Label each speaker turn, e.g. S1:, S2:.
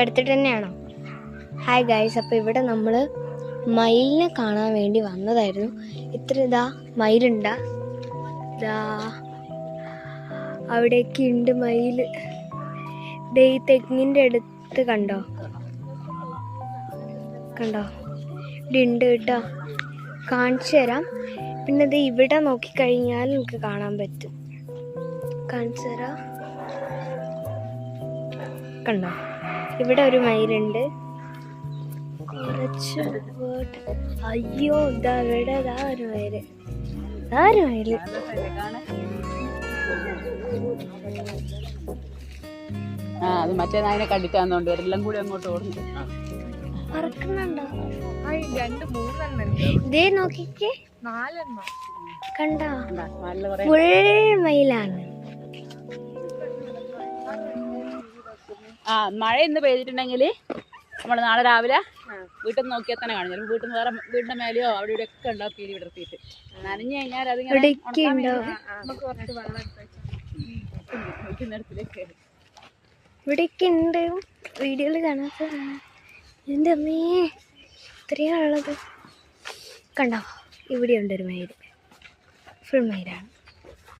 S1: എടുത്തിട്ട് തന്നെയാണോ? Hi guys, അപ്പോൾ ഇവിടെ നമ്മൾ മയിലിനെ കാണാൻ വേണ്ടി വന്നതായിരുന്നു. ഇതാ മയിലുണ്ടാ, ഇതാ അവിടേക്ക് ഉണ്ട് മയിൽ. ഈ തെങ്ങിൻ്റെ അടുത്ത് കണ്ടോ ഇവിടെ ഉണ്ട് കേട്ടോ, കാണിച്ചു തരാം. പിന്നെ ഇത് ഇവിടെ നോക്കിക്കഴിഞ്ഞാൽ നമുക്ക് കാണാൻ പറ്റും. കാണിച്ചു തരാം, കണ്ടോ ഇവിടെ ഒരു മയിലുണ്ട്. കുറച്ച് അയ്യോ ഇതാ ഇവിടെ ഒരു മയില്, മയില്.
S2: അത് മറ്റേ നായനെ കണ്ടിട്ടാന്നോണ്ട് എല്ലാം കൂടി അങ്ങോട്ട് ഓടുന്നു.
S1: പറക്കുന്നുണ്ടോ? ഇതേ നോക്കിക്കേ, കണ്ടോ ഫുൾ മയിലാണ്.
S2: മഴ ഇന്ന് പെയ്തിട്ടുണ്ടെങ്കിൽ നമ്മൾ നാളെ രാവിലെ വീട്ടിൽ നിന്ന് നോക്കിയാൽ തന്നെ കാണും. ചിലപ്പോൾ വീട്ടിൽ നിന്ന് വേറെ വീടിന്റെ മേലെയോ അവിടെ ഇവിടെ ഒക്കെ ഉണ്ടാവും പീലി വിടർത്തിയിട്ട്. നനഞ്ഞു കഴിഞ്ഞാൽ അതിങ്ങനെ
S1: ഇവിടെയൊക്കെ ഉണ്ട്, വീഡിയോയിൽ കാണാത്ത. എൻ്റെ അമ്മേ ഇത്രയാണുള്ളത്. കണ്ടോ ഇവിടെ ഉണ്ട് ഒരു മയിൽ, ഫുൾ മയിലാണ്.